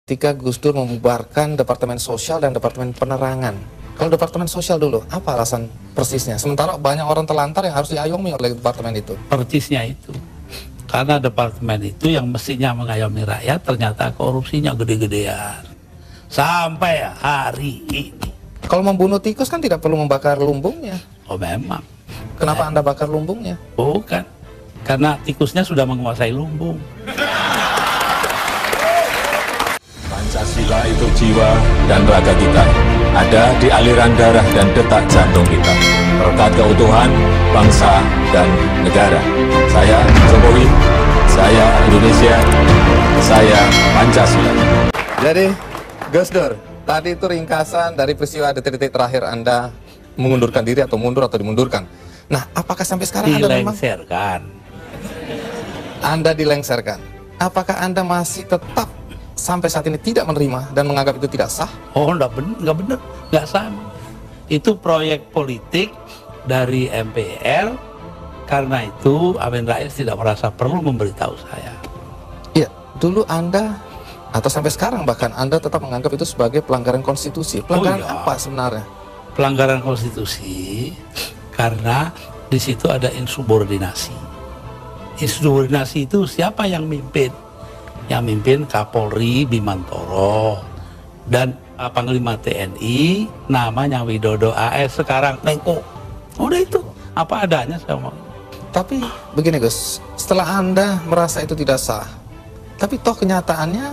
ketika Gus Dur membubarkan Departemen Sosial dan Departemen Penerangan. Kalau Departemen Sosial dulu, apa alasan persisnya? Sementara banyak orang telantar yang harus diayomi oleh departemen itu. Persisnya itu. Karena departemen itu yang mestinya mengayomi rakyat, ternyata korupsinya gede-gedean. Sampai hari ini. Kalau membunuh tikus kan tidak perlu membakar lumbungnya. Oh memang. Kenapa Anda bakar lumbungnya? Bukan. Karena tikusnya sudah menguasai lumbung. Pancasila itu jiwa dan raga kita, ada di aliran darah dan detak jantung kita, perekat keutuhan bangsa dan negara. Saya Jokowi, saya Indonesia, saya Pancasila. Jadi, Gus Dur, tadi itu ringkasan dari peristiwa detik-detik terakhir Anda mengundurkan diri atau mundur atau dimundurkan. Nah, apakah sampai sekarang Anda memang... Anda dilengserkan. Apakah Anda masih tetap sampai saat ini tidak menerima dan menganggap itu tidak sah? Oh, enggak benar, enggak sah. Itu proyek politik dari MPR. Karena itu Amin Rais tidak merasa perlu memberitahu saya. Iya, dulu Anda atau sampai sekarang bahkan Anda tetap menganggap itu sebagai pelanggaran konstitusi. Pelanggaran apa sebenarnya? Pelanggaran konstitusi karena di situ ada insubordinasi. Insubordinasi itu siapa yang mimpin? Yang mimpin Kapolri Bimantoro dan Panglima TNI namanya Widodo AS, sekarang Menko. Udah itu apa adanya saya mau. Tapi begini Gus, setelah Anda merasa itu tidak sah, tapi toh kenyataannya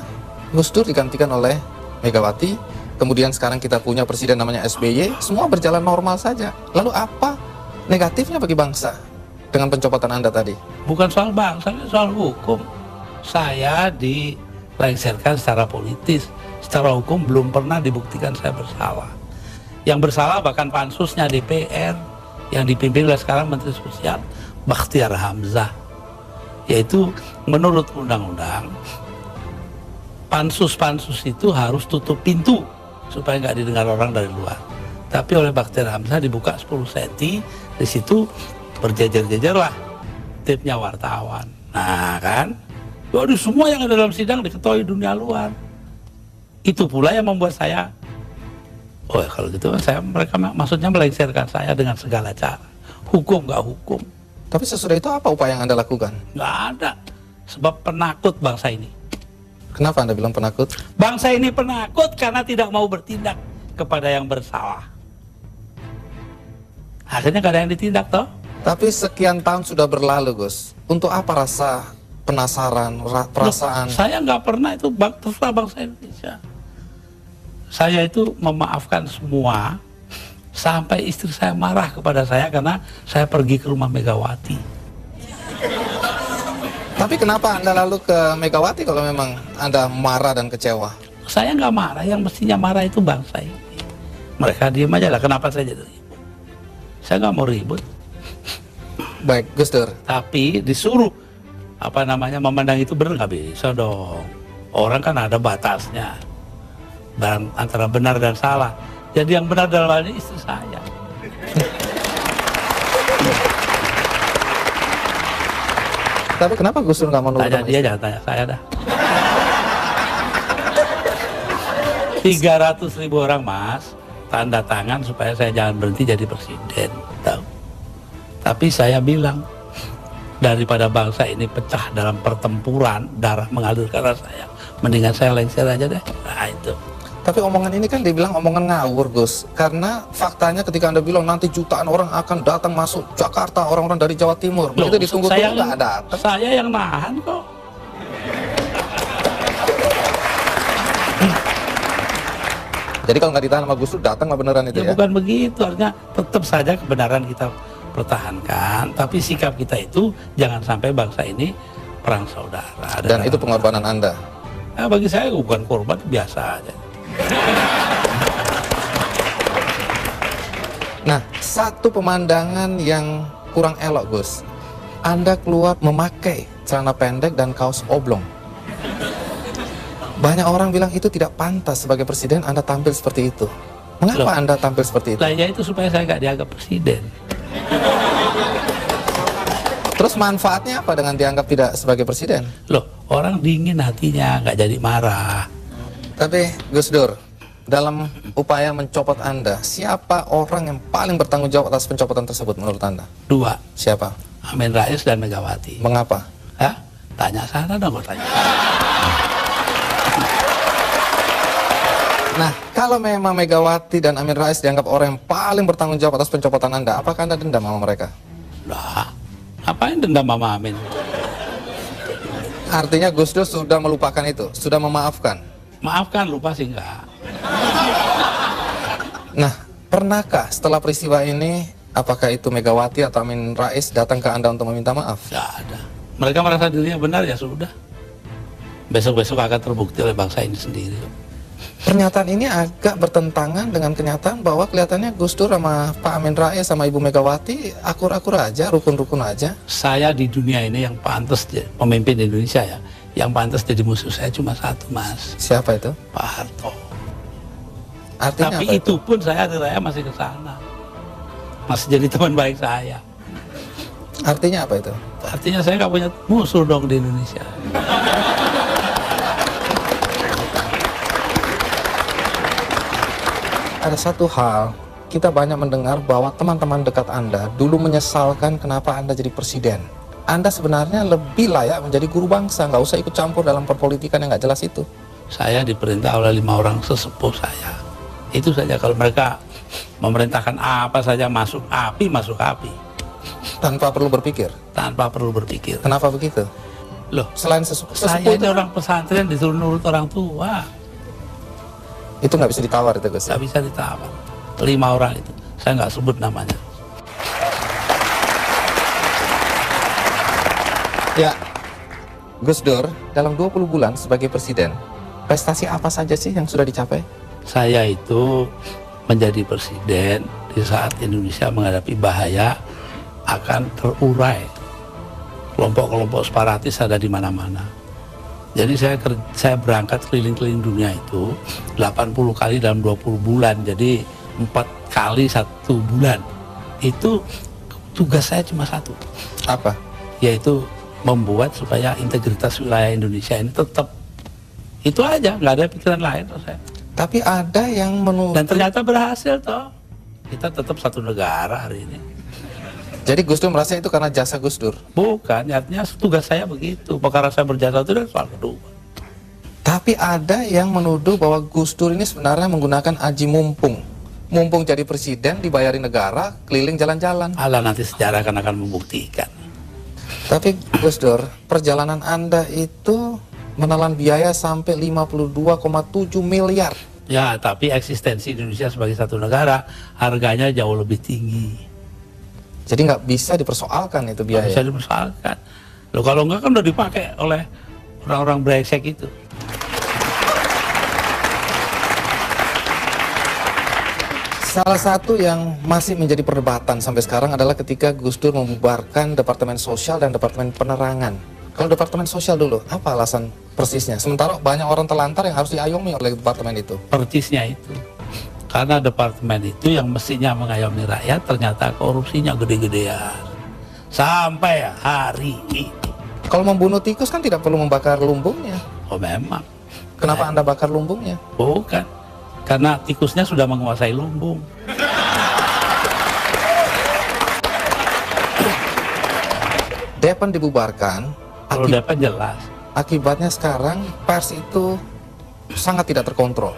Gus Dur digantikan oleh Megawati, kemudian sekarang kita punya presiden namanya SBY, semua berjalan normal saja. Lalu apa negatifnya bagi bangsa dengan pencopotan Anda tadi? Bukan soal bangsa, soal hukum. Saya dilengserkan secara politis, secara hukum belum pernah dibuktikan saya bersalah. Yang bersalah bahkan pansusnya DPR yang dipimpin oleh sekarang Menteri Sosial Bakhtiar Hamzah, yaitu menurut undang-undang pansus-pansus itu harus tutup pintu supaya nggak didengar orang dari luar. Tapi oleh Bakhtiar Hamzah dibuka 10 cm, di situ berjejer-jejer lah tipnya wartawan. Nah kan, waduh, semua yang ada dalam sidang diketahui dunia luar. Itu pula yang membuat saya, oh kalau gitu mereka maksudnya melengserkan saya dengan segala cara. Hukum nggak hukum. Tapi sesudah itu apa upaya yang Anda lakukan? Nggak ada. Sebab penakut bangsa ini. Kenapa Anda bilang penakut? Bangsa ini penakut karena tidak mau bertindak kepada yang bersalah. Akhirnya nggak ada yang ditindak toh. Tapi sekian tahun sudah berlalu Gus. Untuk apa rasa penasaran, perasaan? Loh, saya nggak pernah itu terserah bangsa Indonesia. Saya itu memaafkan semua. Sampai istri saya marah kepada saya karena saya pergi ke rumah Megawati. Tapi kenapa Anda lalu ke Megawati kalau memang Anda marah dan kecewa? Saya nggak marah, yang mestinya marah itu bangsa ini. Mereka diam aja lah, kenapa saya jadi ribut? Saya nggak mau ribut. Baik, Gus Dur. Tapi disuruh, memandang itu benar nggak bisa dong. Orang kan ada batasnya. Dan antara benar dan salah. Jadi yang benar dalam hal ini istri saya. Tapi kenapa Gus Dur nggak mau nurut? Tanya dia, jangan tanya saya dah. 300.000 orang mas tanda tangan supaya saya jangan berhenti jadi presiden. Tahu? Tapi saya bilang, daripada bangsa ini pecah dalam pertempuran, darah mengalir ke arah saya, mendingan saya lengser aja deh. Nah itu. Tapi omongan ini kan dibilang omongan ngawur Gus. Karena faktanya ketika Anda bilang nanti jutaan orang akan datang masuk Jakarta, orang-orang dari Jawa Timur. Begitu ditunggu-tunggu nggak datang. Saya yang nahan kok. Jadi kalau nggak ditahan sama Gus Dur, datang nggak beneran itu ya? Bukan begitu, artinya tetap saja kebenaran kita pertahankan. Tapi sikap kita itu jangan sampai bangsa ini perang saudara. Dan itu pengorbanan Anda? Nah, bagi saya bukan korban, biasa aja. Nah, satu pemandangan yang kurang elok Gus, Anda keluar memakai celana pendek dan kaos oblong. Banyak orang bilang itu tidak pantas sebagai presiden Anda tampil seperti itu. Mengapa Anda tampil seperti itu? Lah ya itu supaya saya nggak dianggap presiden. Terus manfaatnya apa dengan dianggap tidak sebagai presiden? Loh, orang dingin hatinya, nggak jadi marah. Tapi Gus Dur, dalam upaya mencopot Anda, siapa orang yang paling bertanggung jawab atas pencopotan tersebut menurut Anda? Dua, Siapa? Amin Rais dan Megawati. Mengapa? Hah? Tanya sana dong, gue tanya. Nah, kalau memang Megawati dan Amin Rais dianggap orang yang paling bertanggung jawab atas pencopotan Anda, apakah Anda dendam sama mereka? Lah, ngapain dendam sama Amin? Artinya Gus Dur sudah melupakan itu, sudah memaafkan. Maafkan, lupa sih enggak. Nah, pernahkah setelah peristiwa ini, apakah itu Megawati atau Amin Rais datang ke Anda untuk meminta maaf? Enggak ada. Mereka merasa dirinya benar, ya sudah. Besok-besok akan terbukti oleh bangsa ini sendiri. Pernyataan ini agak bertentangan dengan kenyataan bahwa kelihatannya Gus Dur sama Pak Amin Rais sama Ibu Megawati akur-akur aja, rukun-rukun aja. Saya di dunia ini yang pantas pemimpin Indonesia ya, yang pantas jadi musuh saya cuma satu, Mas. Siapa itu? Pak Harto. Artinya Tapi apa itu pun saya hari raya masih ke sana. Masih jadi teman baik saya. Artinya apa itu? Artinya saya nggak punya musuh dong di Indonesia. Ada satu hal, kita banyak mendengar bahwa teman-teman dekat Anda dulu menyesalkan kenapa Anda jadi presiden. Anda sebenarnya lebih layak menjadi guru bangsa, nggak usah ikut campur dalam perpolitikan yang nggak jelas itu. Saya diperintah oleh 5 orang sesepuh saya. Itu saja, kalau mereka memerintahkan apa saja masuk api, masuk api. Tanpa perlu berpikir. Tanpa perlu berpikir. Kenapa begitu? Loh, Selain sesepuh saya itu, ini orang pesantren disuruh nurut orang tua. itu nggak bisa ditawar itu Gus. Nggak bisa ditawar. 5 orang itu, saya nggak sebut namanya. Ya, Gus Dur, dalam 20 bulan sebagai presiden, prestasi apa saja sih yang sudah dicapai? Saya itu menjadi presiden di saat Indonesia menghadapi bahaya akan terurai. Kelompok-kelompok separatis ada di mana-mana. Jadi saya berangkat keliling-keliling dunia itu 80 kali dalam 20 bulan. Jadi 4 kali 1 bulan. Itu tugas saya cuma satu. Apa? Yaitu membuat supaya integritas wilayah Indonesia ini tetap. Itu aja, nggak ada pikiran lain tuh saya. Tapi ada yang Dan ternyata berhasil toh. Kita tetap satu negara hari ini. Jadi Gus Dur merasa itu karena jasa Gus Dur? Bukan, artinya tugas saya begitu. Perkara saya berjasa itu dan soal kedua. Tapi ada yang menuduh bahwa Gus Dur ini sebenarnya menggunakan aji mumpung. Mumpung jadi presiden, dibayari negara, keliling jalan-jalan. Allah nanti sejarah akan membuktikan. Tapi Gus Dur, perjalanan Anda itu menelan biaya sampai 52,7 miliar. Ya, tapi eksistensi Indonesia sebagai satu negara, harganya jauh lebih tinggi. Jadi nggak bisa dipersoalkan itu biaya. Nggak bisa dipersoalkan. Loh, kalau enggak kan udah dipakai oleh orang-orang brengsek itu. Salah satu yang masih menjadi perdebatan sampai sekarang adalah ketika Gus Dur membubarkan Departemen Sosial dan Departemen Penerangan. Kalau Departemen Sosial dulu, apa alasan persisnya? Sementara banyak orang telantar yang harus diayomi oleh departemen itu. Persisnya itu. Karena departemen itu yang mestinya mengayomi rakyat, ternyata korupsinya gede-gedean. Sampai hari ini. Kalau membunuh tikus kan tidak perlu membakar lumbungnya. Oh memang. Kenapa Anda bakar lumbungnya? Bukan. Karena tikusnya sudah menguasai lumbung. Depan dibubarkan. Kalau dapat jelas. Akibatnya sekarang pers itu sangat tidak terkontrol.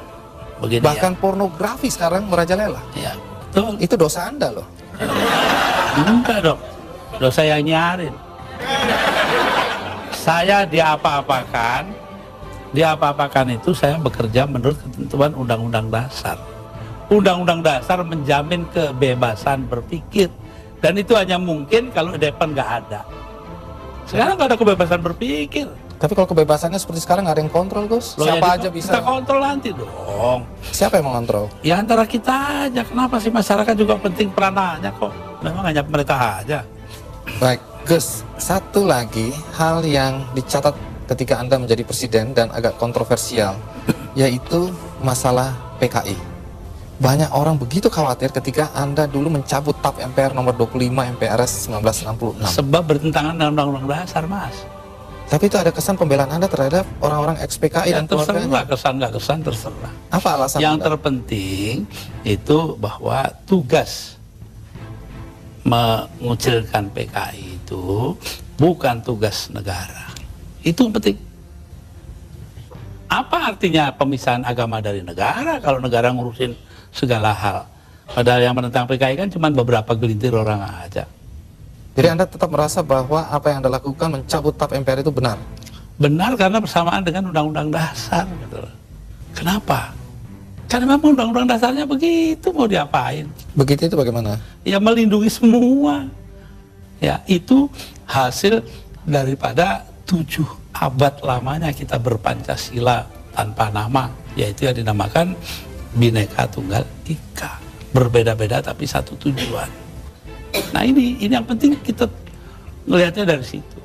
Begini Bahkan pornografi sekarang merajalela. ya. Betul. Itu dosa Anda loh. Enggak dong. Dosa yang nyarin. Saya diapa-apakan itu saya bekerja menurut ketentuan Undang-Undang Dasar. Undang-Undang Dasar menjamin kebebasan berpikir. Dan itu hanya mungkin kalau depan nggak ada. Sekarang nggak ada kebebasan berpikir. Tapi kalau kebebasannya seperti sekarang nggak ada yang kontrol, Gus. Loh, Siapa ya, aja bisa. Kita kontrol nanti dong. Siapa yang mengontrol? Ya antara kita aja. Kenapa sih masyarakat juga penting peranannya kok? Memang hanya pemerintah aja. Baik, Gus. Satu lagi hal yang dicatat ketika Anda menjadi presiden dan agak kontroversial, yaitu masalah PKI. Banyak orang begitu khawatir ketika Anda dulu mencabut TAP MPR nomor 25 MPRS 1966. Sebab bertentangan dengan Undang-Undang Dasar, Mas. Tapi itu ada kesan pembelaan Anda terhadap orang-orang ex-PKI dan keluarganya. Terserah, kesan nggak kesan terserah. Apa alasan Yang Anda? terpenting itu bahwa tugas mengucilkan PKI itu bukan tugas negara. Itu yang penting. Apa artinya pemisahan agama dari negara kalau negara ngurusin segala hal? Padahal yang menentang PKI kan cuma beberapa gelintir orang aja. Jadi Anda tetap merasa bahwa apa yang Anda lakukan mencabut TAP MPR itu benar? Benar karena bersamaan dengan Undang-Undang Dasar. Gitu. Kenapa? Karena memang Undang-Undang Dasarnya begitu, mau diapain? Begitu itu bagaimana? Ya melindungi semua. Ya itu hasil daripada 7 abad lamanya kita berpancasila tanpa nama, yaitu yang dinamakan Bhinneka Tunggal Ika. Berbeda-beda tapi satu tujuan. Nah ini yang penting kita melihatnya dari situ.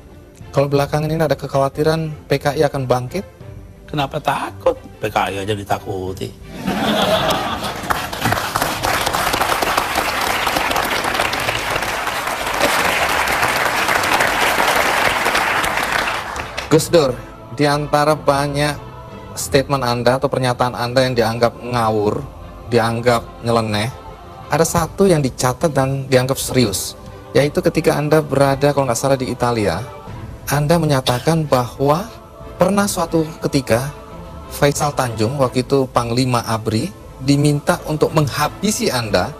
Kalau belakangan ini ada kekhawatiran PKI akan bangkit? Kenapa takut? PKI aja ditakuti. Gus Dur, di antara banyak statement Anda atau pernyataan Anda yang dianggap ngawur, dianggap nyeleneh, ada satu yang dicatat dan dianggap serius, yaitu ketika Anda berada, kalau nggak salah, di Italia. Anda menyatakan bahwa pernah suatu ketika Faisal Tanjung, waktu itu Panglima ABRI, diminta untuk menghabisi Anda.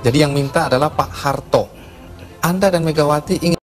Jadi yang minta adalah Pak Harto. Anda dan Megawati ingin